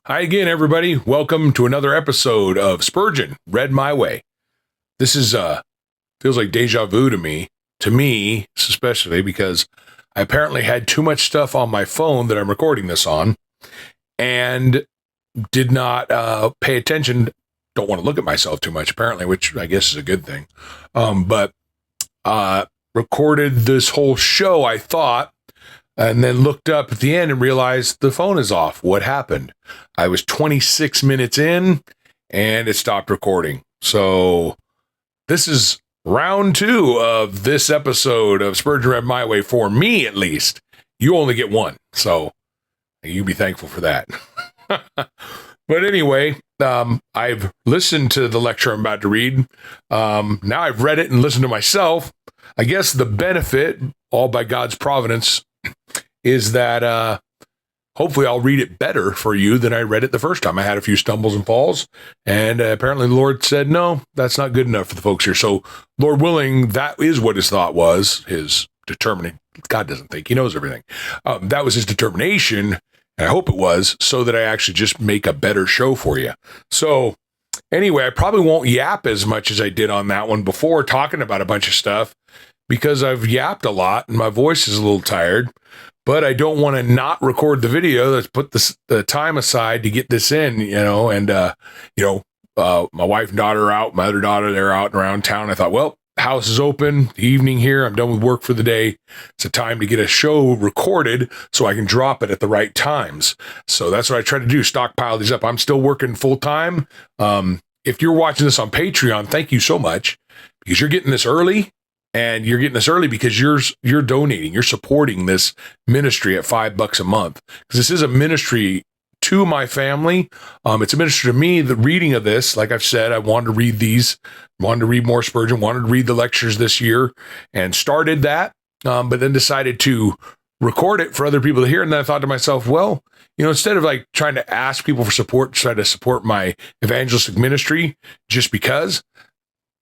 Hi again, everybody. Welcome to another episode of Spurgeon, Read My Way. This is, feels like deja vu to me, especially because I apparently had too much stuff on my phone that I'm recording this on and did not pay attention. Don't want to look at myself too much, apparently, which I guess is a good thing. But recorded this whole show, I thought, and then looked up at the end and realized the phone is off. What happened? I was 26 minutes in and it stopped recording. So this is round 2 of this episode of Spurgeon Read My Way, for me at least. You only get one, so you be thankful for that. But anyway, I've listened to the lecture I'm about to read. Now I've read it and listened to myself. I guess the benefit, all by God's providence, is that hopefully I'll read it better for you than I read it the first time. I had a few stumbles and falls, and apparently the Lord said, no, that's not good enough for the folks here. So, Lord willing, that is what his thought was, his determining. God doesn't think, he knows everything. That was his determination, and I hope it was, so that I actually just make a better show for you. So, anyway, I probably won't yap as much as I did on that one before, talking about a bunch of stuff, because I've yapped a lot, and my voice is a little tired. But I don't want to not record the video. Let's put the time aside to get this in, and, my wife and daughter are out. My other daughter, they're out and around town. I thought, well, house is open, the evening here. I'm done with work for the day. It's a time to get a show recorded so I can drop it at the right times. So that's what I try to do, stockpile these up. I'm still working full time. If you're watching this on Patreon, thank you so much, because you're getting this early. And you're getting this early because you're donating, you're supporting this ministry at $5 a month. Because this is a ministry to my family. It's a ministry to me. The reading of this, like I've said, I wanted to read these, wanted to read more Spurgeon, wanted to read the lectures this year, and started that, but then decided to record it for other people to hear. And then I thought to myself, well, instead of like trying to ask people for support, try to support my evangelistic ministry just because,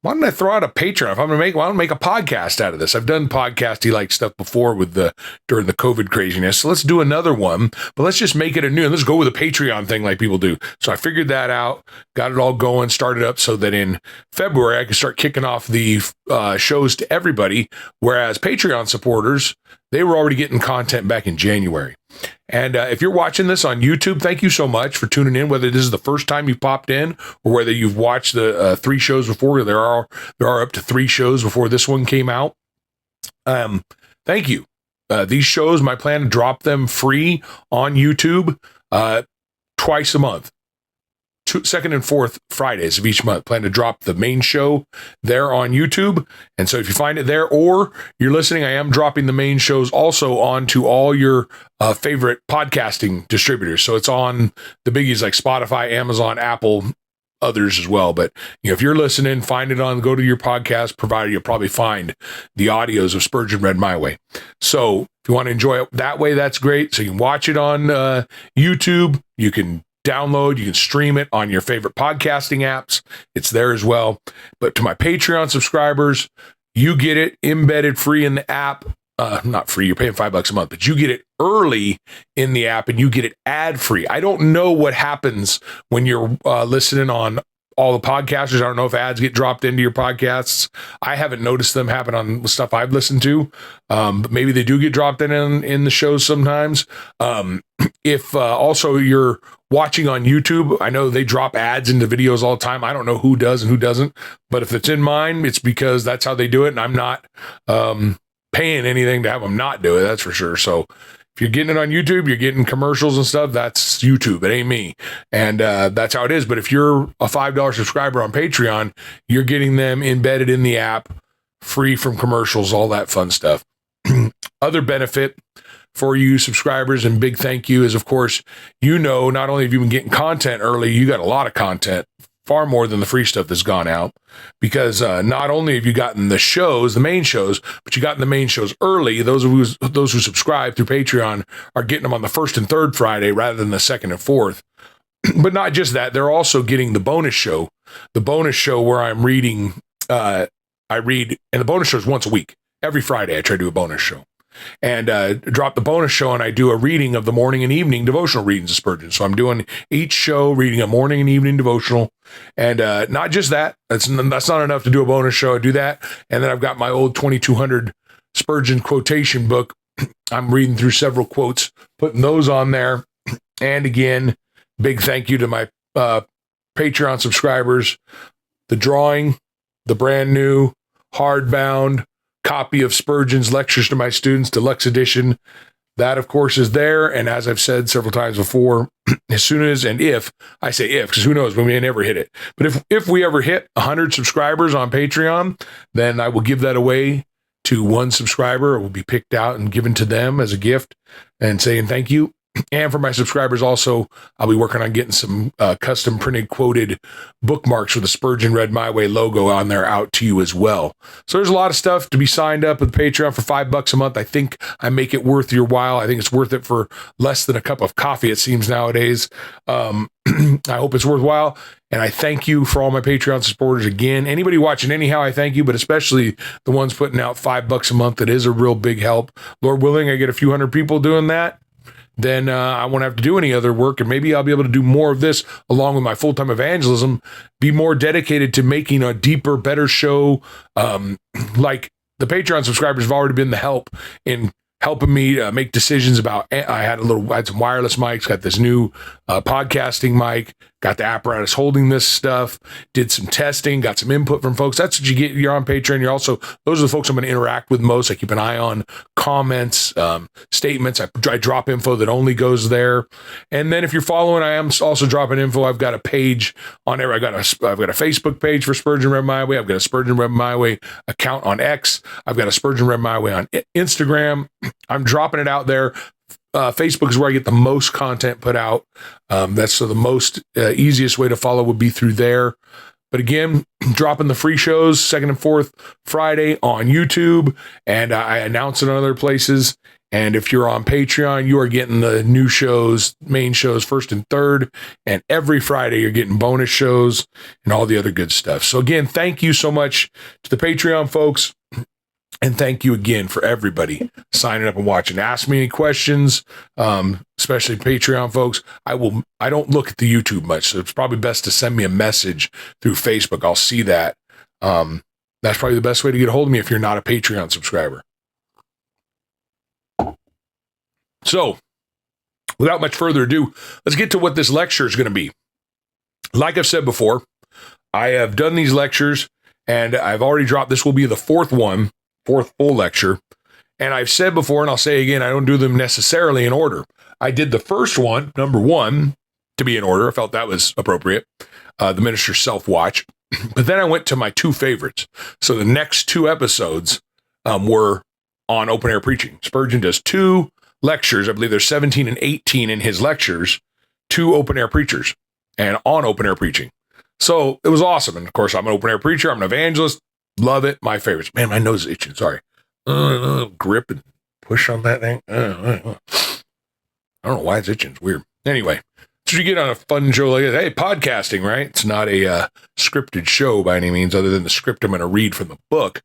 why don't I throw out a Patreon? If I'm going to why don't I make a podcast out of this? I've done podcasty-like stuff before during the COVID craziness. So let's do another one, but let's just make it a new, and let's go with a Patreon thing like people do. So I figured that out, got it all going, started up so that in February I could start kicking off the shows to everybody, whereas Patreon supporters, they were already getting content back in January. And if you're watching this on YouTube, thank you so much for tuning in, whether this is the first time you popped in or whether you've watched the 3 shows before. There are up to 3 shows before this one came out. Thank you. These shows, my plan to drop them free on YouTube twice a month. Second and fourth Fridays of each month. Plan to drop the main show there on YouTube. And so if you find it there or you're listening, I am dropping the main shows also onto all your favorite podcasting distributors. So it's on the biggies like Spotify, Amazon, Apple, others as well. But if you're listening, find it go to your podcast provider. You'll probably find the audios of Spurgeon Read My Way. So if you want to enjoy it that way, that's great. So you can watch it on YouTube. You can download, you can stream it on your favorite podcasting apps. It's there as well. But to my Patreon subscribers, you get it embedded free in the app. Not free, you're paying $5 a month, but you get it early in the app and you get it ad free. I don't know what happens when you're listening on all the podcasters. I don't know if ads get dropped into your podcasts. I haven't noticed them happen on stuff I've listened to. But maybe they do get dropped in the shows sometimes. If also you're watching on YouTube, I know they drop ads into videos all the time. I don't know who does and who doesn't, but if it's in mine, it's because that's how they do it. And I'm not paying anything to have them not do it. That's for sure. So if you're getting it on YouTube, you're getting commercials and stuff, that's YouTube. It ain't me. And that's how it is. But if you're a $5 subscriber on Patreon, you're getting them embedded in the app, free from commercials, all that fun stuff. Other benefit for you subscribers, and big thank you, is, of course, not only have you been getting content early, you got a lot of content, far more than the free stuff that's gone out, because not only have you gotten the main shows, but you gotten the main shows early. Those who subscribe through Patreon are getting them on the first and third Friday rather than the second and fourth. But not just that, they're also getting the bonus show where I'm reading, and the bonus show is once a week. Every Friday I try to do a bonus show. and drop the bonus show, and I do a reading of the morning and evening devotional readings of Spurgeon. So I'm doing each show reading a morning and evening devotional, and not just that. That's not enough to do a bonus show. I do that, and then I've got my old 2200 Spurgeon quotation book. I'm reading through several quotes, putting those on there. And again, big thank you to my Patreon subscribers. The drawing, the brand new hardbound copy of Spurgeon's Lectures to My Students, Deluxe Edition. That, of course, is there. And as I've said several times before, as soon as, and if, I say if, because who knows, we may never hit it. But if we ever hit 100 subscribers on Patreon, then I will give that away to one subscriber. It will be picked out and given to them as a gift and saying thank you. And for my subscribers also, I'll be working on getting some custom printed quoted bookmarks with the Spurgeon Read My Way logo on there out to you as well. So there's a lot of stuff to be signed up with Patreon for $5 a month. I think I make it worth your while. I think it's worth it for less than a cup of coffee, it seems nowadays. I hope it's worthwhile. And I thank you for all my Patreon supporters again. Anybody watching anyhow, I thank you, but especially the ones putting out $5 a month. It is a real big help. Lord willing, I get a few hundred people doing that. Then I won't have to do any other work, and maybe I'll be able to do more of this along with my full-time evangelism, be more dedicated to making a deeper, better show. Like the Patreon subscribers have already been the help in helping me make decisions about, I had some wireless mics, got this new podcasting mic, got the apparatus holding this stuff, did some testing, got some input from folks. That's what you get. You're on Patreon. You're also, those are the folks I'm going to interact with most. I keep an eye on comments, statements. I drop info that only goes there. And then if you're following, I am also dropping info. I've got a page on there. I've got a Facebook page for Spurgeon Read My Way. I've got a Spurgeon Read My Way account on X. I've got a Spurgeon Read My Way on Instagram. I'm dropping it out there. Facebook is where I get the most content put out. That's so the most easiest way to follow would be through there. But again, dropping the free shows second and fourth Friday on YouTube, and I announce it on other places. And if you're on Patreon, you are getting the new shows, main shows, first and third. And every Friday, you're getting bonus shows and all the other good stuff. So again, thank you so much to the Patreon folks. And thank you again for everybody signing up and watching. Ask me any questions, especially Patreon folks. I don't look at the YouTube much, so it's probably best to send me a message through Facebook. I'll see that. That's probably the best way to get a hold of me if you're not a Patreon subscriber. So, without much further ado, let's get to what this lecture is going to be. Like I've said before, I have done these lectures, and I've already dropped. This will be the fourth full lecture. And I've said before, and I'll say again, I don't do them necessarily in order. I did the first one, number one, to be in order. I felt that was appropriate. The Minister's Self-Watch. But then I went to my two favorites. So the next two episodes were on open air preaching. Spurgeon does two lectures. I believe there's 17 and 18 in his lectures, two open air preachers and on open air preaching. So it was awesome. And of course, I'm an open air preacher. I'm an evangelist. Love it. My favorites. Man, my nose is itching. Sorry. Grip and push on that thing. I don't know why it's itching. It's weird. Anyway, so you get on a fun show like this. Hey, podcasting, right? It's not a scripted show by any means, other than the script I'm going to read from the book.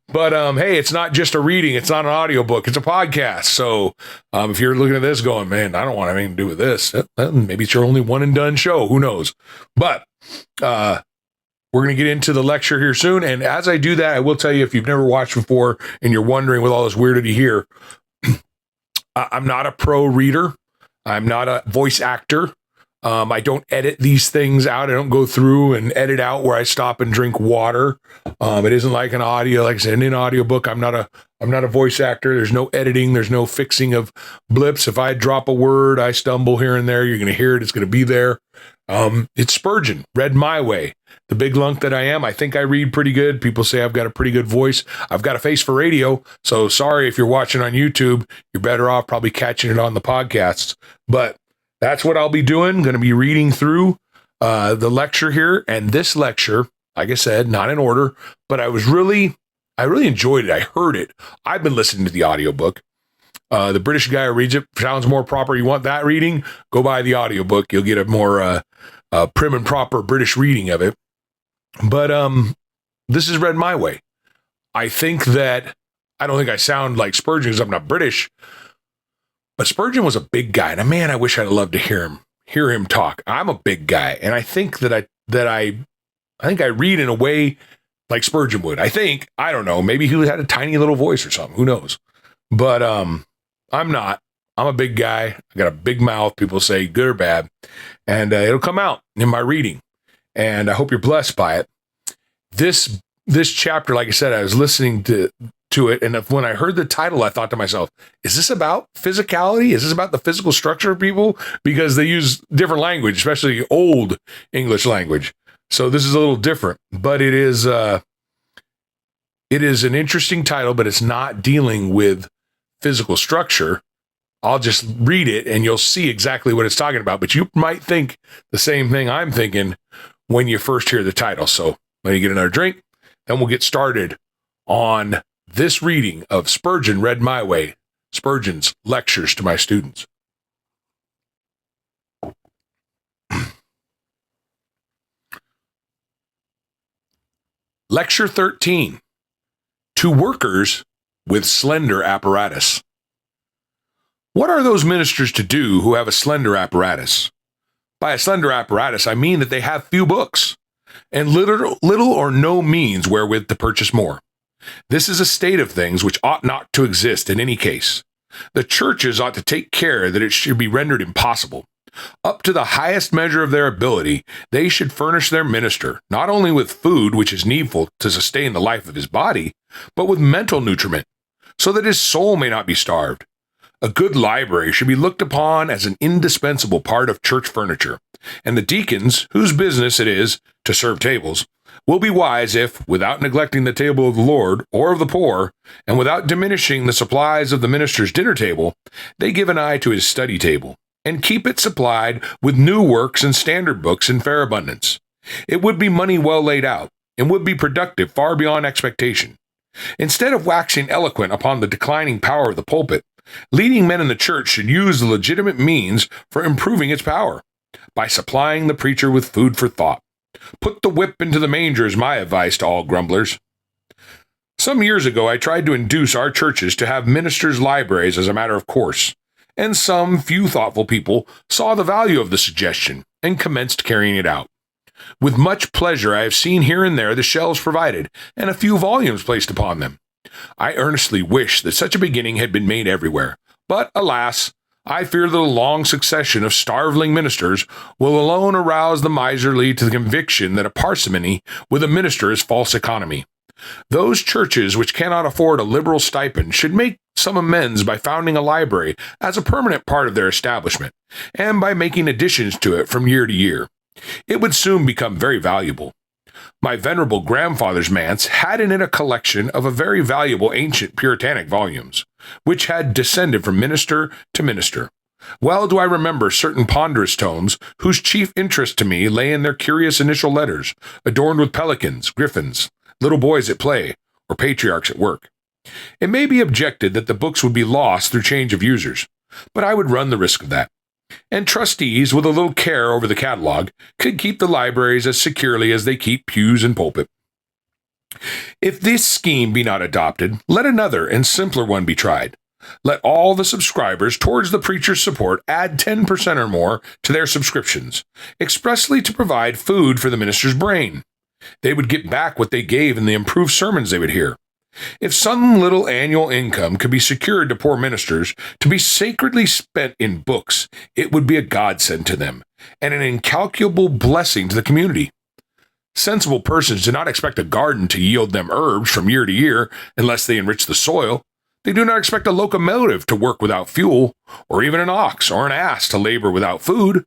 But hey, it's not just a reading. It's not an audiobook. It's a podcast. So if you're looking at this going, man, I don't want anything to do with this, maybe it's your only one and done show. Who knows? But we're going to get into the lecture here soon. And as I do that, I will tell you, if you've never watched before and you're wondering with all this weirdity here, I'm not a pro reader. I'm not a voice actor. I don't edit these things out. I don't go through and edit out where I stop and drink water. It isn't like an audio, like I said, in an audiobook. I'm not a voice actor. There's no editing. There's no fixing of blips. If I drop a word, I stumble here and there, you're going to hear it. It's going to be there. It's Spurgeon, read my way. The big lunk that I am, I think I read pretty good. People say I've got a pretty good voice. I've got a face for radio. So sorry if you're watching on YouTube, you're better off probably catching it on the podcasts. But that's what I'll be doing. Going to be reading through the lecture here. And this lecture, like I said, not in order, but I really enjoyed it. I heard it. I've been listening to the audiobook. The British guy who reads it sounds more proper. You want that reading? Go buy the audiobook. You'll get a more prim and proper British reading of it. But this is read my way. I think that I don't think I sound like Spurgeon because I'm not British, but Spurgeon was a big guy. And man, I wish I'd loved to hear him talk. I'm a big guy. And I think that I think I read in a way like Spurgeon would. I don't know, maybe he had a tiny little voice or something. Who knows? But I'm not. I'm a big guy. I got a big mouth. People say good or bad. And it'll come out in my reading. And I hope you're blessed by it. This chapter, like I said, I was listening to it. And when I heard the title, I thought to myself, is this about physicality? Is this about the physical structure of people? Because they use different language, especially old English language. So this is a little different, but it is an interesting title, but it's not dealing with physical structure. I'll just read it and you'll see exactly what it's talking about, but you might think the same thing I'm thinking when you first hear the title. So let me get another drink, then we'll get started on this reading of Spurgeon Read My Way, Spurgeon's lectures to my students. Lecture 13, To Workers with Slender Apparatus. What are those ministers to do who have a slender apparatus? By a slender apparatus, I mean that they have few books and little or no means wherewith to purchase more. This is a state of things which ought not to exist in any case. The churches ought to take care that it should be rendered impossible. Up to the highest measure of their ability, they should furnish their minister not only with food which is needful to sustain the life of his body, but with mental nutriment, so that his soul may not be starved. A good library should be looked upon as an indispensable part of church furniture, and the deacons, whose business it is to serve tables, will be wise if, without neglecting the table of the Lord or of the poor, and without diminishing the supplies of the minister's dinner table, they give an eye to his study table, and keep it supplied with new works and standard books in fair abundance. It would be money well laid out, and would be productive far beyond expectation. Instead of waxing eloquent upon the declining power of the pulpit, leading men in the church should use the legitimate means for improving its power, by supplying the preacher with food for thought. Put the whip into the manger is my advice to all grumblers. Some years ago, I tried to induce our churches to have ministers' libraries as a matter of course, and some few thoughtful people saw the value of the suggestion and commenced carrying it out. With much pleasure, I have seen here and there the shelves provided and a few volumes placed upon them. I earnestly wish that such a beginning had been made everywhere, but alas, I fear that a long succession of starveling ministers will alone arouse the miserly to the conviction that a parsimony with a minister is false economy. Those churches which cannot afford a liberal stipend should make some amends by founding a library as a permanent part of their establishment, and by making additions to it from year to year. It would soon become very valuable. My venerable grandfather's manse had in it a collection of a very valuable ancient Puritanic volumes, which had descended from minister to minister. Well do I remember certain ponderous tomes, whose chief interest to me lay in their curious initial letters, adorned with pelicans, griffins, little boys at play, or patriarchs at work. It may be objected that the books would be lost through change of users, but I would run the risk of that. And trustees, with a little care over the catalog, could keep the libraries as securely as they keep pews and pulpit. If this scheme be not adopted, let another and simpler one be tried. Let all the subscribers towards the preacher's support add 10% or more to their subscriptions, expressly to provide food for the minister's brain. They would get back what they gave in the improved sermons they would hear. If some little annual income could be secured to poor ministers to be sacredly spent in books, it would be a godsend to them, and an incalculable blessing to the community. Sensible persons do not expect a garden to yield them herbs from year to year unless they enrich the soil. They do not expect a locomotive to work without fuel, or even an ox or an ass to labor without food.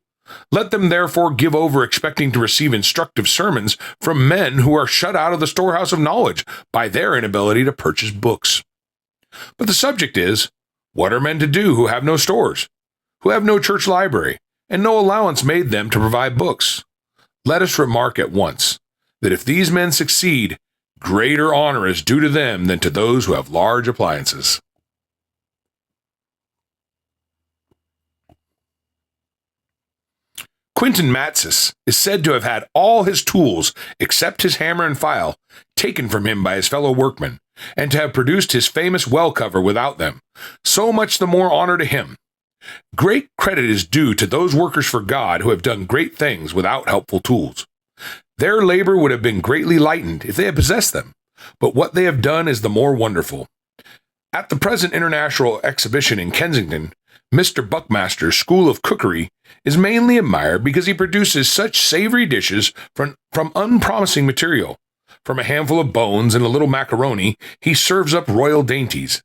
Let them therefore give over expecting to receive instructive sermons from men who are shut out of the storehouse of knowledge by their inability to purchase books. But the subject is, what are men to do who have no stores, who have no church library, and no allowance made them to provide books? Let us remark at once that if these men succeed, greater honor is due to them than to those who have large appliances. Quinton Matsis is said to have had all his tools, except his hammer and file, taken from him by his fellow workmen, and to have produced his famous well cover without them. So much the more honor to him. Great credit is due to those workers for God who have done great things without helpful tools. Their labor would have been greatly lightened if they had possessed them, but what they have done is the more wonderful. At the present International Exhibition in Kensington, Mr. Buckmaster's School of Cookery is mainly admired because he produces such savory dishes from unpromising material. From a handful of bones and a little macaroni, he serves up royal dainties.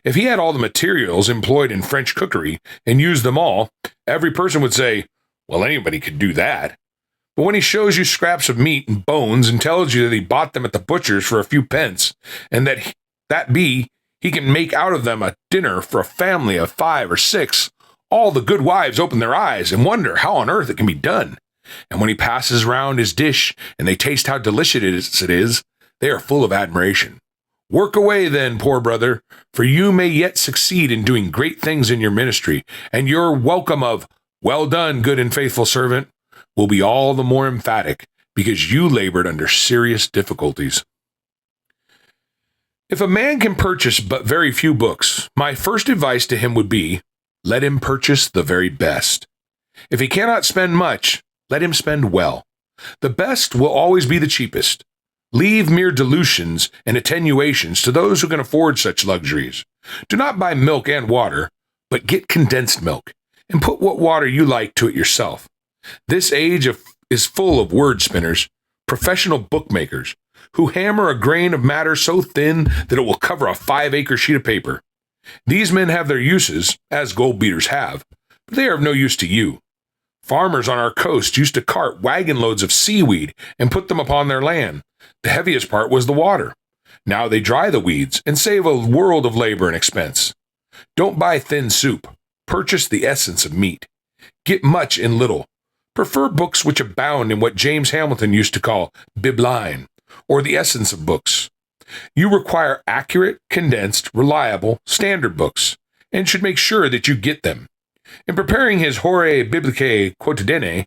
If he had all the materials employed in French cookery and used them all, every person would say, well, anybody could do that. But when he shows you scraps of meat and bones and tells you that he bought them at the butcher's for a few pence, and he can make out of them a dinner for a family of 5 or 6, all the good wives open their eyes and wonder how on earth it can be done. And when he passes round his dish and they taste how delicious it is, they are full of admiration. Work away then, poor brother, for you may yet succeed in doing great things in your ministry, and your welcome of, well done, good and faithful servant, will be all the more emphatic because you labored under serious difficulties. If a man can purchase but very few books, my first advice to him would be, let him purchase the very best. If he cannot spend much, let him spend well. The best will always be the cheapest. Leave mere dilutions and attenuations to those who can afford such luxuries. Do not buy milk and water, but get condensed milk, and put what water you like to it yourself. This age is full of word spinners, professional bookmakers, who hammer a grain of matter so thin that it will cover a 5-acre sheet of paper. These men have their uses, as gold beaters have, but they are of no use to you. Farmers on our coast used to cart wagon loads of seaweed and put them upon their land. The heaviest part was the water. Now they dry the weeds and save a world of labor and expense. Don't buy thin soup. Purchase the essence of meat. Get much in little. Prefer books which abound in what James Hamilton used to call bibline, or the essence of books. You require accurate, condensed, reliable, standard books, and should make sure that you get them. In preparing his Horae Biblicae Quotidianae,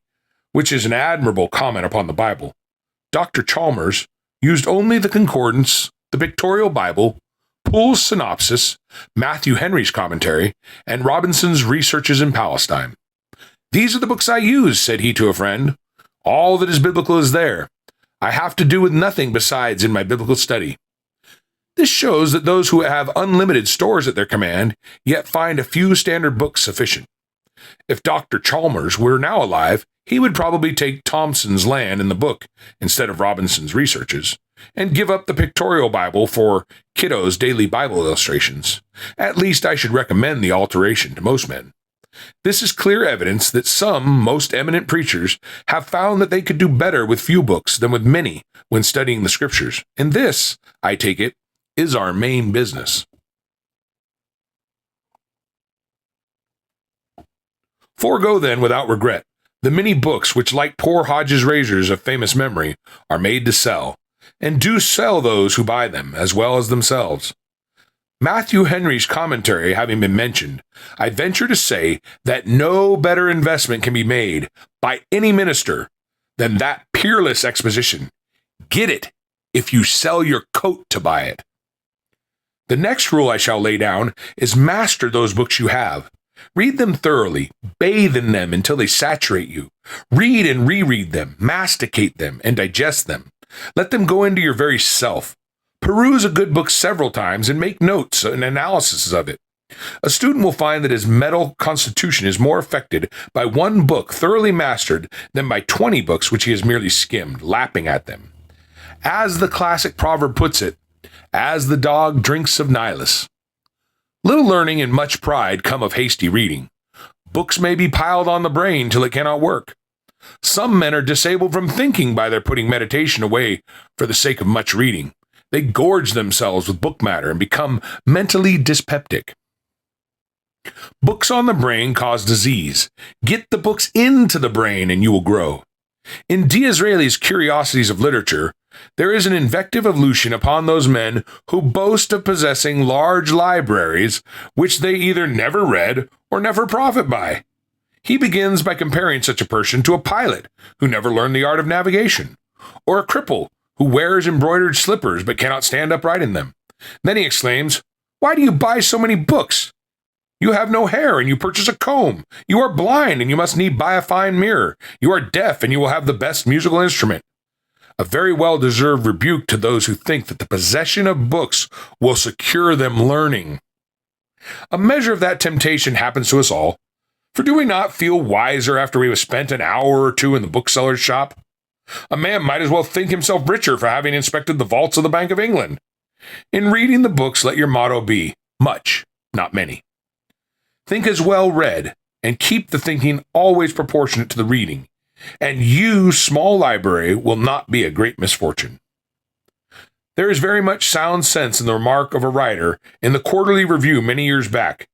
which is an admirable comment upon the Bible, Dr. Chalmers used only the Concordance, the Pictorial Bible, Poole's Synopsis, Matthew Henry's Commentary, and Robinson's Researches in Palestine. These are the books I use, said he to a friend. All that is biblical is there. I have to do with nothing besides in my biblical study. This shows that those who have unlimited stores at their command yet find a few standard books sufficient. If Dr. Chalmers were now alive, he would probably take Thompson's Land in the book instead of Robinson's Researches, and give up the Pictorial Bible for Kiddo's Daily Bible Illustrations. At least I should recommend the alteration to most men. This is clear evidence that some most eminent preachers have found that they could do better with few books than with many when studying the Scriptures, and this, I take it, is our main business. Forego then without regret the many books which, like poor Hodge's razors of famous memory, are made to sell, and do sell those who buy them, as well as themselves. Matthew Henry's commentary having been mentioned, I venture to say that no better investment can be made by any minister than that peerless exposition. Get it if you sell your coat to buy it. The next rule I shall lay down is master those books you have. Read them thoroughly, bathe in them until they saturate you. Read and reread them, masticate them, and digest them. Let them go into your very self. Peruse a good book several times and make notes and analyses of it. A student will find that his mental constitution is more affected by one book thoroughly mastered than by 20 books which he has merely skimmed, lapping at them. As the classic proverb puts it, as the dog drinks of Nilus. Little learning and much pride come of hasty reading. Books may be piled on the brain till it cannot work. Some men are disabled from thinking by their putting meditation away for the sake of much reading. They gorge themselves with book matter and become mentally dyspeptic. Books on the brain cause disease. Get the books into the brain and you will grow. In D'Israeli's Curiosities of Literature, there is an invective of Lucian upon those men who boast of possessing large libraries which they either never read or never profit by. He begins by comparing such a person to a pilot who never learned the art of navigation, or a cripple who wears embroidered slippers but cannot stand upright in them. Then he exclaims, "Why do you buy so many books? You have no hair, and you purchase a comb. You are blind, and you must need buy a fine mirror. You are deaf, and you will have the best musical instrument." A very well-deserved rebuke to those who think that the possession of books will secure them learning. A measure of that temptation happens to us all, for do we not feel wiser after we have spent an hour or two in the bookseller's shop? A man might as well think himself richer for having inspected the vaults of the Bank of England. In reading the books, let your motto be, much, not many. Think as well read, and keep the thinking always proportionate to the reading, and you, small library, will not be a great misfortune. There is very much sound sense in the remark of a writer in the Quarterly Review many years back.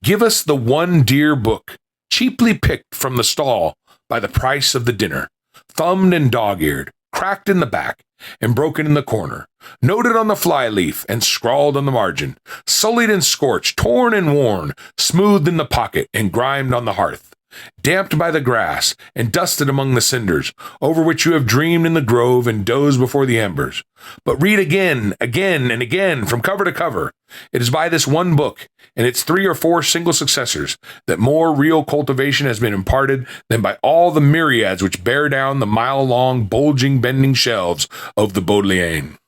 Give us the one dear book, cheaply picked from the stall by the price of the dinner, thumbed and dog-eared, cracked in the back, and broken in the corner, noted on the fly-leaf and scrawled on the margin, sullied and scorched, torn and worn, smoothed in the pocket and grimed on the hearth, damped by the grass and dusted among the cinders, over which you have dreamed in the grove and dozed before the embers. But read again, again, and again, from cover to cover. It is by this one book, and its 3 or 4 single successors, that more real cultivation has been imparted than by all the myriads which bear down the mile-long, bulging, bending shelves of the Bodleian.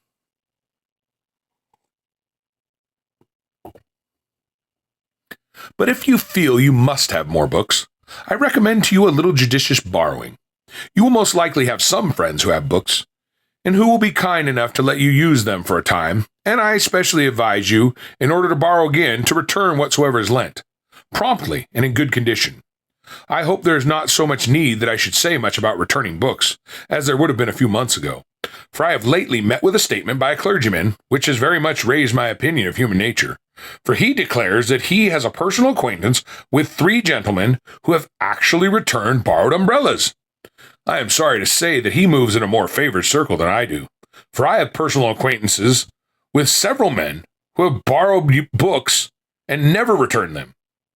But if you feel you must have more books, I recommend to you a little judicious borrowing. You will most likely have some friends who have books, and who will be kind enough to let you use them for a time, and I especially advise you, in order to borrow again, to return whatsoever is lent, promptly and in good condition. I hope there is not so much need that I should say much about returning books, as there would have been a few months ago, for I have lately met with a statement by a clergyman, which has very much raised my opinion of human nature. For he declares that he has a personal acquaintance with 3 gentlemen who have actually returned borrowed umbrellas. I am sorry to say that he moves in a more favored circle than I do, for I have personal acquaintances with several men who have borrowed books and never returned them.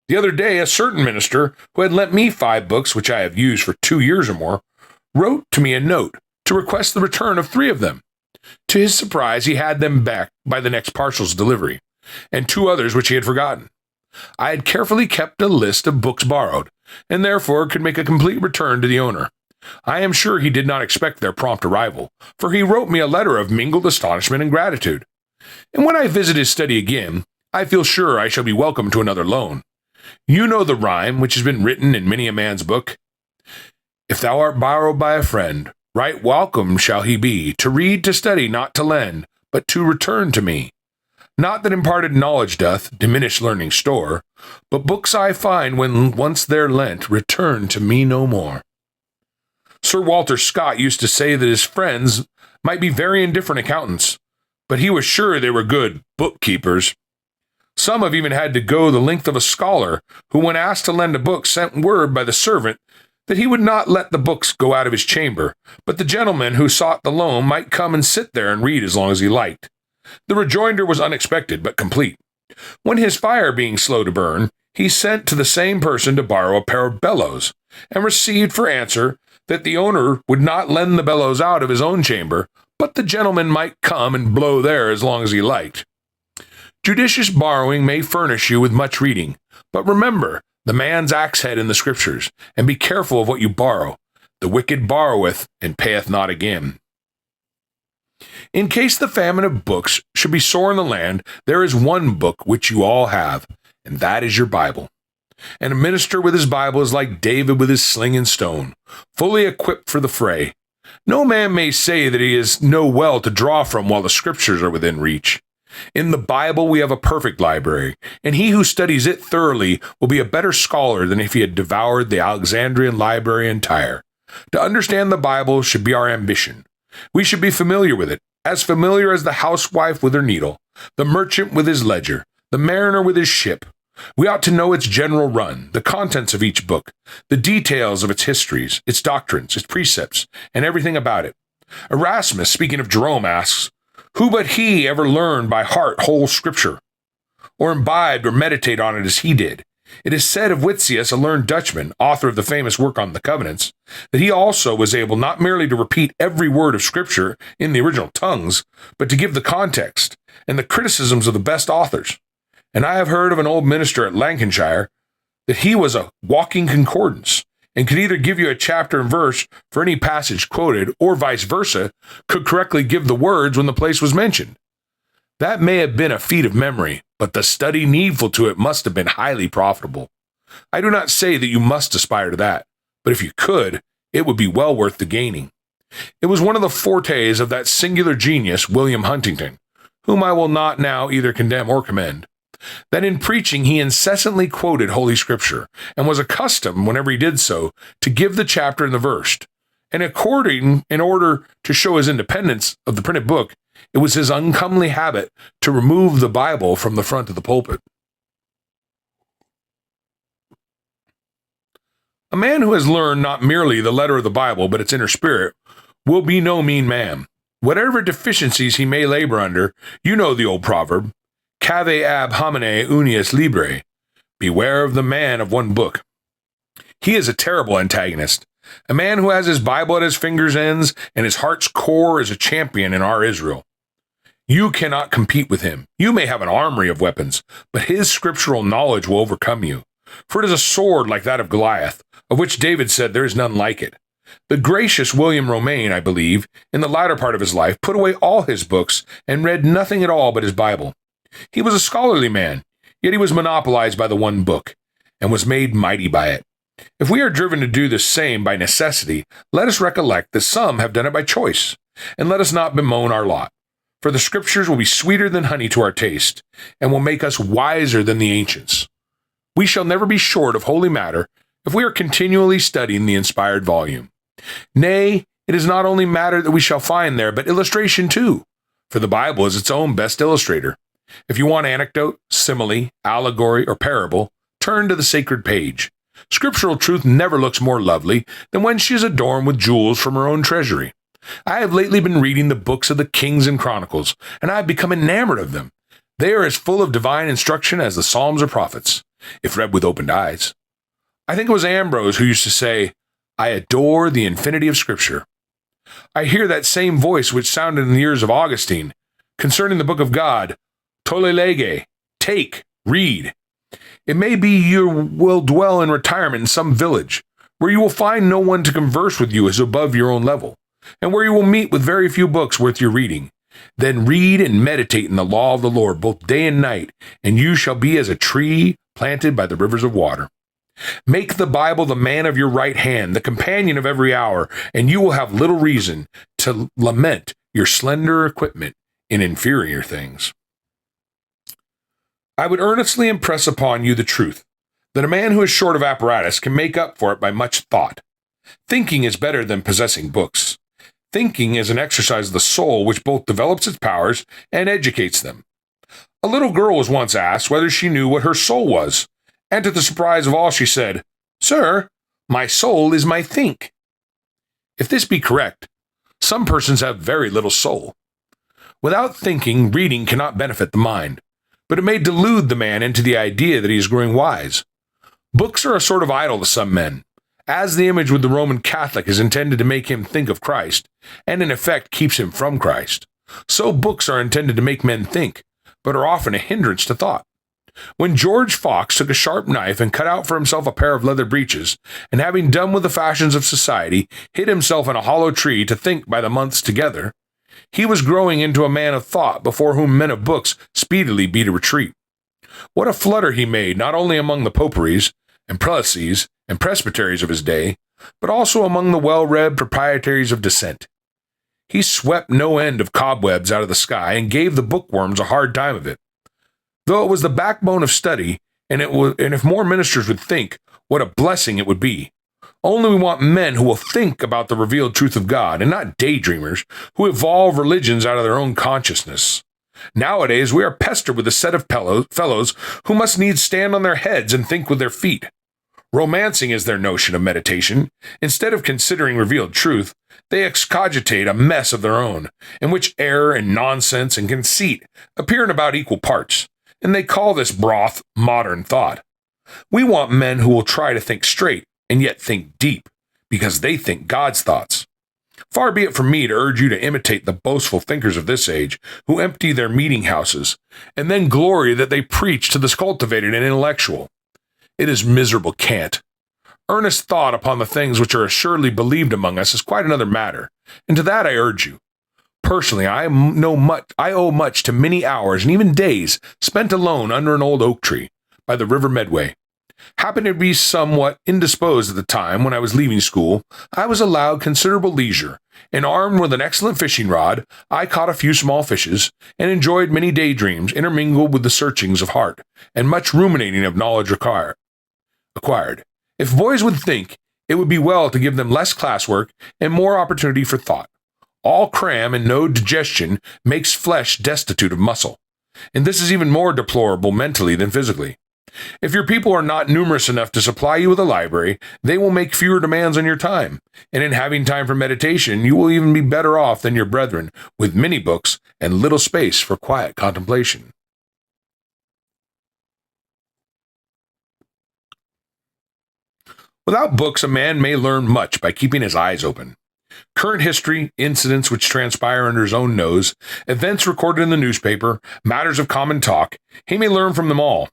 The other day, a certain minister who had lent me 5 books, which I have used for 2 years or more, wrote to me a note to request the return of 3 of them. To his surprise, he had them back by the next parcel's delivery, and 2 others which he had forgotten. I had carefully kept a list of books borrowed, and therefore could make a complete return to the owner. I am sure he did not expect their prompt arrival, for he wrote me a letter of mingled astonishment and gratitude. And when I visit his study again, I feel sure I shall be welcome to another loan. You know the rhyme which has been written in many a man's book. If thou art borrowed by a friend, right welcome shall he be, to read, to study, not to lend, but to return to me. Not that imparted knowledge doth diminish learning's store, but books I find when once they're lent return to me no more. Sir Walter Scott used to say that his friends might be very indifferent accountants, but he was sure they were good bookkeepers. Some have even had to go the length of a scholar who, when asked to lend a book, sent word by the servant that he would not let the books go out of his chamber, but the gentleman who sought the loan might come and sit there and read as long as he liked. The rejoinder was unexpected but complete. When his fire being slow to burn, he sent to the same person to borrow a pair of bellows, and received for answer that the owner would not lend the bellows out of his own chamber, but the gentleman might come and blow there as long as he liked. Judicious borrowing may furnish you with much reading, but remember the man's axe head in the Scriptures, and be careful of what you borrow. The wicked borroweth and payeth not again. In case the famine of books should be sore in the land, there is one book which you all have, and that is your Bible. And a minister with his Bible is like David with his sling and stone, fully equipped for the fray. No man may say that he has no well to draw from while the Scriptures are within reach. In the Bible we have a perfect library, and he who studies it thoroughly will be a better scholar than if he had devoured the Alexandrian library entire. To understand the Bible should be our ambition. We should be familiar with it, as familiar as the housewife with her needle, the merchant with his ledger, the mariner with his ship. We ought to know its general run, the contents of each book, the details of its histories, its doctrines, its precepts, and everything about it. Erasmus, speaking of Jerome, asks, who but he ever learned by heart whole Scripture, or imbibed or meditate on it as he did? It is said of Witsius, a learned Dutchman, author of the famous work on the covenants, that he also was able not merely to repeat every word of Scripture in the original tongues, but to give the context and the criticisms of the best authors. And I have heard of an old minister at Lancashire that he was a walking concordance and could either give you a chapter and verse for any passage quoted, or vice versa, could correctly give the words when the place was mentioned. That may have been a feat of memory, but the study needful to it must have been highly profitable. I do not say that you must aspire to that, but if you could, it would be well worth the gaining. It was one of the fortes of that singular genius, William Huntington, whom I will not now either condemn or commend, that in preaching he incessantly quoted Holy Scripture, and was accustomed, whenever he did so, to give the chapter and the verse. And in order to show his independence of the printed book, it was his uncomely habit to remove the Bible from the front of the pulpit. A man who has learned not merely the letter of the Bible, but its inner spirit, will be no mean man. Whatever deficiencies he may labor under, you know the old proverb, cave ab homine unius libre, beware of the man of one book. He is a terrible antagonist, a man who has his Bible at his fingers' ends, and his heart's core is a champion in our Israel. You cannot compete with him. You may have an armory of weapons, but his scriptural knowledge will overcome you. For it is a sword like that of Goliath, of which David said there is none like it. The gracious William Romaine, I believe, in the latter part of his life, put away all his books and read nothing at all but his Bible. He was a scholarly man, yet he was monopolized by the one book, and was made mighty by it. If we are driven to do the same by necessity, let us recollect that some have done it by choice, and let us not bemoan our lot. For the Scriptures will be sweeter than honey to our taste, and will make us wiser than the ancients. We shall never be short of holy matter if we are continually studying the inspired volume. Nay, it is not only matter that we shall find there, but illustration too, for the Bible is its own best illustrator. If you want anecdote, simile, allegory, or parable, turn to the sacred page. Scriptural truth never looks more lovely than when she is adorned with jewels from her own treasury. I have lately been reading the books of the Kings and Chronicles, and I have become enamored of them. They are as full of divine instruction as the Psalms or prophets, if read with opened eyes. I think it was Ambrose who used to say, I adore the infinity of Scripture. I hear that same voice which sounded in the ears of Augustine concerning the book of God, Tolle lege, take, read. It may be you will dwell in retirement in some village, where you will find no one to converse with you as above your own level, and where you will meet with very few books worth your reading. Then read and meditate in the law of the Lord both day and night, and you shall be as a tree planted by the rivers of water. Make the Bible the man of your right hand, the companion of every hour, and you will have little reason to lament your slender equipment in inferior things. I would earnestly impress upon you the truth, that a man who is short of apparatus can make up for it by much thought. Thinking is better than possessing books. Thinking is an exercise of the soul which both develops its powers and educates them. A little girl was once asked whether she knew what her soul was, and to the surprise of all she said, Sir, my soul is my think. If this be correct, some persons have very little soul. Without thinking, reading cannot benefit the mind, but it may delude the man into the idea that he is growing wise. Books are a sort of idol to some men, as the image with the Roman Catholic is intended to make him think of Christ, and in effect keeps him from Christ. So books are intended to make men think, but are often a hindrance to thought. When George Fox took a sharp knife and cut out for himself a pair of leather breeches, and having done with the fashions of society, hid himself in a hollow tree to think by the months together, he was growing into a man of thought before whom men of books speedily beat a retreat. What a flutter he made, not only among the poperies and prelacies and presbyteries of his day, but also among the well-read proprietaries of dissent. He swept no end of cobwebs out of the sky and gave the bookworms a hard time of it. Though it was the backbone of study, and if more ministers would think, what a blessing it would be. Only we want men who will think about the revealed truth of God, and not daydreamers who evolve religions out of their own consciousness. Nowadays, we are pestered with a set of fellows who must needs stand on their heads and think with their feet. Romancing is their notion of meditation. Instead of considering revealed truth, they excogitate a mess of their own, in which error and nonsense and conceit appear in about equal parts, and they call this broth modern thought. We want men who will try to think straight and yet think deep, because they think God's thoughts. Far be it from me to urge you to imitate the boastful thinkers of this age, who empty their meeting houses, and then glory that they preach to the cultivated and intellectual. It is miserable cant. Earnest thought upon the things which are assuredly believed among us is quite another matter, and to that I urge you. Personally, I owe much to many hours and even days spent alone under an old oak tree by the river Medway. Happened to be somewhat indisposed at the time when I was leaving school, I was allowed considerable leisure, and armed with an excellent fishing rod, I caught a few small fishes, and enjoyed many daydreams intermingled with the searchings of heart, and much ruminating of knowledge acquired. If boys would think, it would be well to give them less classwork and more opportunity for thought. All cram and no digestion makes flesh destitute of muscle, and this is even more deplorable mentally than physically. If your people are not numerous enough to supply you with a library, they will make fewer demands on your time, and in having time for meditation, you will even be better off than your brethren with many books and little space for quiet contemplation. Without books, a man may learn much by keeping his eyes open. Current history, incidents which transpire under his own nose, events recorded in the newspaper, matters of common talk, he may learn from them all.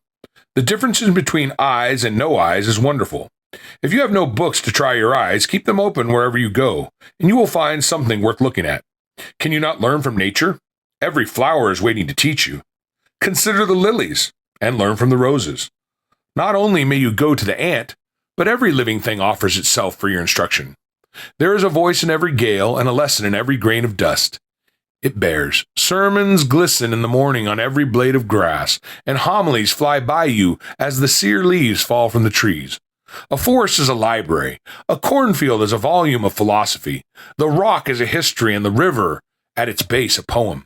The differences between eyes and no eyes is wonderful. If you have no books to try your eyes, keep them open wherever you go, and you will find something worth looking at. Can you not learn from nature? Every flower is waiting to teach you. Consider the lilies, and learn from the roses. Not only may you go to the ant, but every living thing offers itself for your instruction. There is a voice in every gale and a lesson in every grain of dust. It bears. Sermons glisten in the morning on every blade of grass, and homilies fly by you as the sere leaves fall from the trees. A forest is a library. A cornfield is a volume of philosophy. The rock is a history, and the river, at its base, a poem.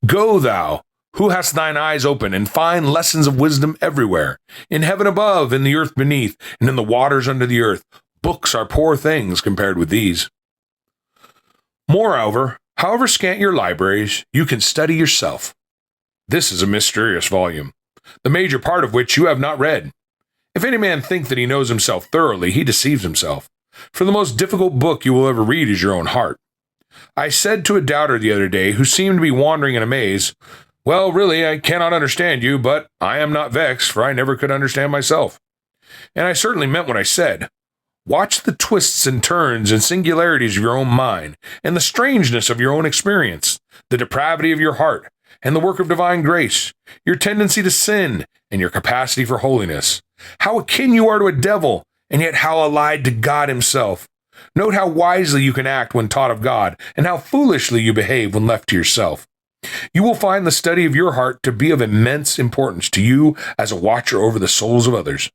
Go thou, who hast thine eyes open, and find lessons of wisdom everywhere, in heaven above, in the earth beneath, and in the waters under the earth. Books are poor things compared with these. Moreover, however scant your libraries, you can study yourself. This is a mysterious volume, the major part of which you have not read. If any man think that he knows himself thoroughly, he deceives himself. For the most difficult book you will ever read is your own heart. I said to a doubter the other day, who seemed to be wandering in a maze, "Well, really, I cannot understand you, but I am not vexed, for I never could understand myself." And I certainly meant what I said. Watch the twists and turns and singularities of your own mind, and the strangeness of your own experience, the depravity of your heart, and the work of divine grace, your tendency to sin, and your capacity for holiness. How akin you are to a devil, and yet how allied to God himself. Note how wisely you can act when taught of God, and how foolishly you behave when left to yourself. You will find the study of your heart to be of immense importance to you as a watcher over the souls of others.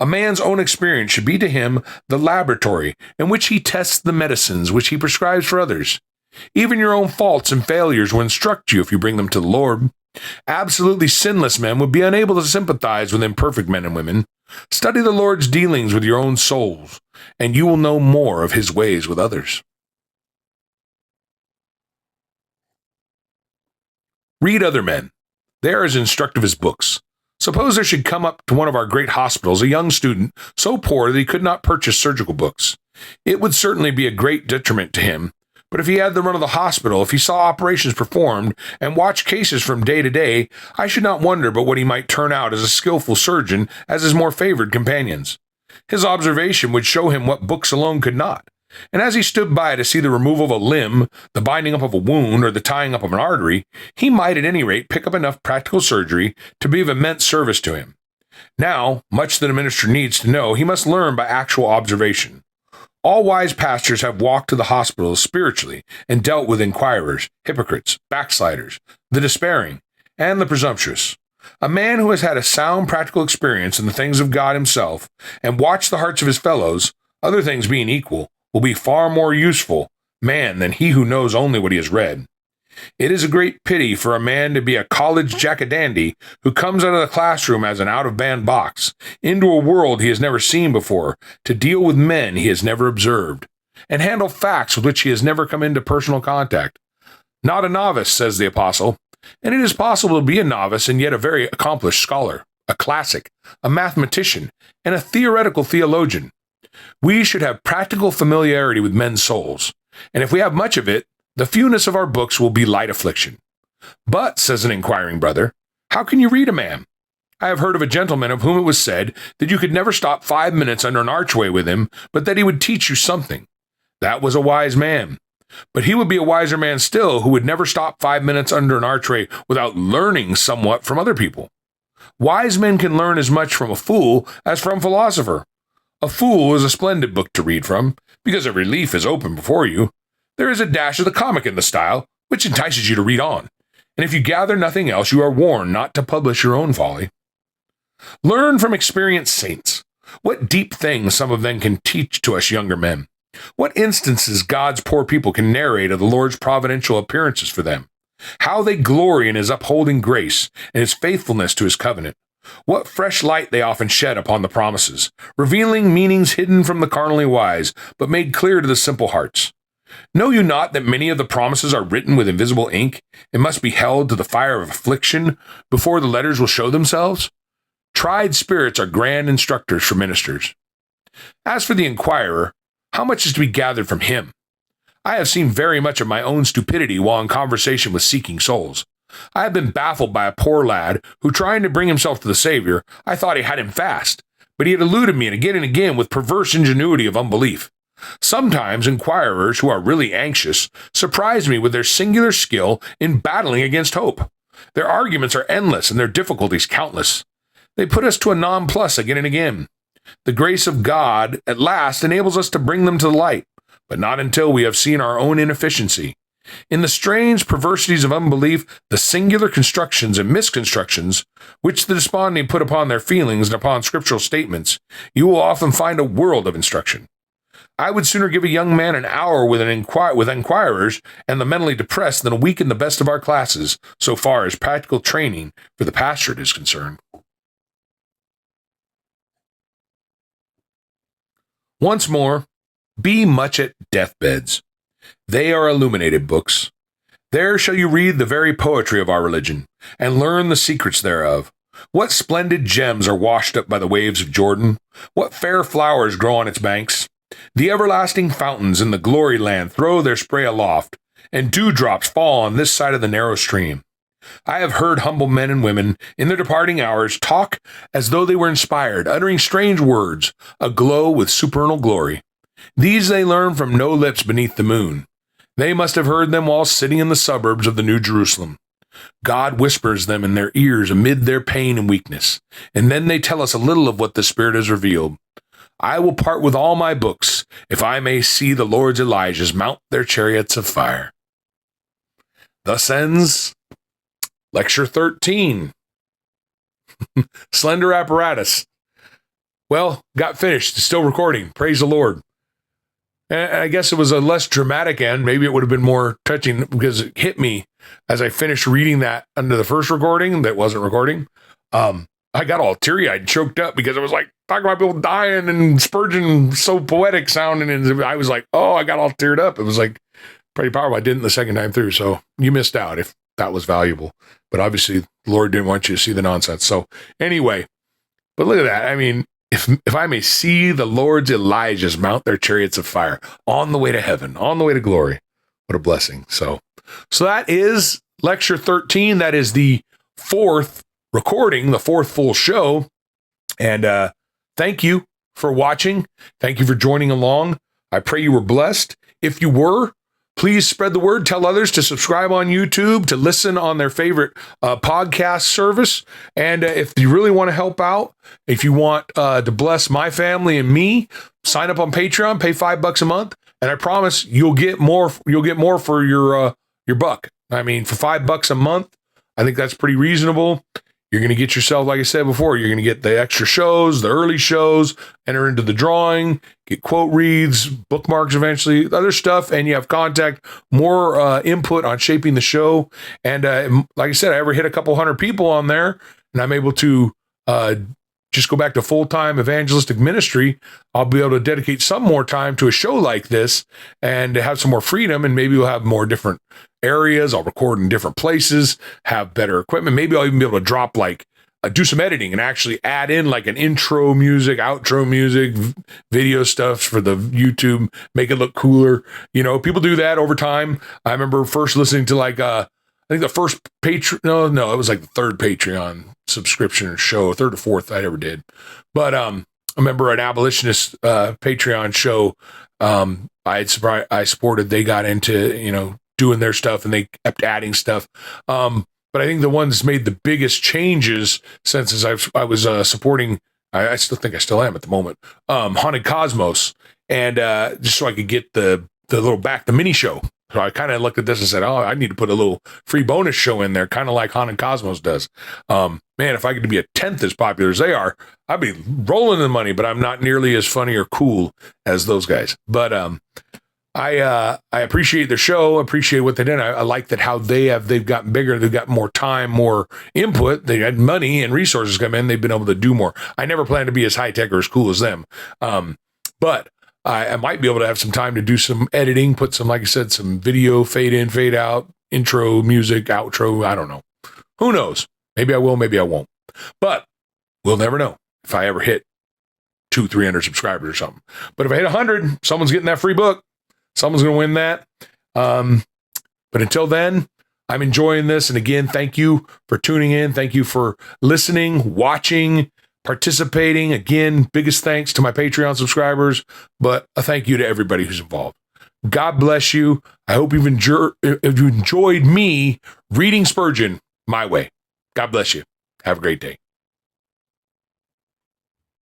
A man's own experience should be to him the laboratory in which he tests the medicines which he prescribes for others. Even your own faults and failures will instruct you if you bring them to the Lord. Absolutely sinless men would be unable to sympathize with imperfect men and women. Study the Lord's dealings with your own souls, and you will know more of his ways with others. Read other men. They are as instructive as books. Suppose there should come up to one of our great hospitals a young student so poor that he could not purchase surgical books. It would certainly be a great detriment to him, but if he had the run of the hospital, if he saw operations performed, and watched cases from day to day, I should not wonder but what he might turn out as a skillful surgeon as his more favored companions. His observation would show him what books alone could not, and as he stood by to see the removal of a limb, the binding up of a wound, or the tying up of an artery, he might at any rate pick up enough practical surgery to be of immense service to him. Now, much that a minister needs to know, he must learn by actual observation. All wise pastors have walked to the hospitals spiritually and dealt with inquirers, hypocrites, backsliders, the despairing, and the presumptuous. A man who has had a sound practical experience in the things of God himself and watched the hearts of his fellows, other things being equal, will be far more useful man than he who knows only what he has read. It is a great pity for a man to be a college jack-a-dandy who comes out of the classroom as an out-of-band box, into a world he has never seen before, to deal with men he has never observed, and handle facts with which he has never come into personal contact. Not a novice, says the apostle, and it is possible to be a novice and yet a very accomplished scholar. a classic, a mathematician, and a theoretical theologian. We should have practical familiarity with men's souls, and if we have much of it, the fewness of our books will be light affliction. But, says an inquiring brother, how can you read a man? I have heard of a gentleman of whom it was said that you could never stop 5 minutes under an archway with him, but that he would teach you something. That was a wise man. But he would be a wiser man still who would never stop 5 minutes under an archway without learning somewhat from other people. Wise men can learn as much from a fool as from a philosopher. A Fool is a splendid book to read from, because every leaf is open before you. There is a dash of the comic in the style, which entices you to read on. And if you gather nothing else, you are warned not to publish your own folly. Learn from experienced saints. What deep things some of them can teach to us younger men. What instances God's poor people can narrate of the Lord's providential appearances for them. How they glory in his upholding grace and his faithfulness to his covenant. What fresh light they often shed upon the promises, revealing meanings hidden from the carnally wise, but made clear to the simple hearts. Know you not that many of the promises are written with invisible ink, and must be held to the fire of affliction before the letters will show themselves? Tried spirits are grand instructors for ministers. As for the inquirer, how much is to be gathered from him? I have seen very much of my own stupidity while in conversation with seeking souls. I have been baffled by a poor lad who, trying to bring himself to the Savior, I thought he had him fast, but he had eluded me and again with perverse ingenuity of unbelief. Sometimes inquirers who are really anxious surprise me with their singular skill in battling against hope. Their arguments are endless and their difficulties countless. They put us to a nonplus again and again. The grace of God at last enables us to bring them to the light, but not until we have seen our own inefficiency. In the strange perversities of unbelief, the singular constructions and misconstructions which the desponding put upon their feelings and upon scriptural statements, you will often find a world of instruction. I would sooner give a young man an hour with inquirers and the mentally depressed than a week in the best of our classes, so far as practical training for the pastorate is concerned. Once more, be much at deathbeds. They are illuminated books. There shall you read the very poetry of our religion, and learn the secrets thereof. What splendid gems are washed up by the waves of Jordan? What fair flowers grow on its banks? The everlasting fountains in the glory land throw their spray aloft, and dewdrops fall on this side of the narrow stream. I have heard humble men and women, in their departing hours, talk as though they were inspired, uttering strange words, aglow with supernal glory. These they learn from no lips beneath the moon. They must have heard them while sitting in the suburbs of the New Jerusalem. God whispers them in their ears amid their pain and weakness, and then they tell us a little of what the Spirit has revealed. I will part with all my books, if I may see the Lord's Elijahs mount their chariots of fire. Thus ends Lecture 13. Slender Apparatus. Well, got finished. Still recording. Praise the Lord. And I guess it was a less dramatic end. Maybe it would have been more touching because it hit me as I finished reading that under the first recording that wasn't recording. I got all teary-eyed, choked up because I was like, talking about people dying and Spurgeon so poetic sounding. And I was like, oh, I got all teared up. It was like pretty powerful. I didn't the second time through. So you missed out if that was valuable. But obviously, the Lord didn't want you to see the nonsense. So anyway, but look at that. I mean, if I may see the Lord's Elijahs mount their chariots of fire on the way to heaven, on the way to glory, what a blessing. So that is Lecture 13. That is the fourth recording, the fourth full show. And thank you for watching. Thank you for joining along. I pray you were blessed. If you were, please spread the word. Tell others to subscribe on YouTube, to listen on their favorite podcast service. And if you really want to help out, if you want to bless my family and me, sign up on Patreon, pay $5 a month, and I promise you'll get more. You'll get more for your buck. I mean, for $5 a month, I think that's pretty reasonable. You're going to get yourself, like I said before, you're going to get the extra shows, the early shows, enter into the drawing, get quote reads, bookmarks eventually, other stuff, and you have contact, more input on shaping the show. And like I said, I ever hit a couple hundred people on there, and I'm able to just go back to full-time evangelistic ministry. I'll be able to dedicate some more time to a show like this and have some more freedom, and maybe we'll have more different areas. I'll record in different places, have better equipment. Maybe I'll even be able to drop like do some editing and actually add in like an intro music, outro music, video stuff for the YouTube, make it look cooler. You know, people do that over time. I remember first listening to like, I think the first Patreon, no, it was like the third Patreon subscription or show, third or fourth I ever did. But I remember an abolitionist Patreon show I supported. They got into, you know, doing their stuff and they kept adding stuff. But I think the one that's made the biggest changes since as I was supporting, I still think I still am at the moment, Haunted Cosmos. And just so I could get the little the mini show. So I kind of looked at this and said, oh, I need to put a little free bonus show in there, kind of like Haunted Cosmos does. Man, if I could be a 10th as popular as they are, I'd be rolling in money, but I'm not nearly as funny or cool as those guys. But I appreciate their show, appreciate what they did. I like that how they've gotten bigger. They've got more time, more input. They had money and resources come in. They've been able to do more. I never plan to be as high tech or as cool as them. But I might be able to have some time to do some editing, put some, like I said, some video, fade in, fade out, intro, music, outro. I don't know. Who knows? Maybe I will, maybe I won't. But we'll never know if I ever hit 200-300 subscribers or something. But if I hit 100, someone's getting that free book. Someone's going to win that. But until then, I'm enjoying this. And again, thank you for tuning in. Thank you for listening, watching, participating. Again, biggest thanks to my Patreon subscribers, but a thank you to everybody who's involved. God bless you. I hope you've enjoyed me reading Spurgeon my way. God bless you. Have a great day.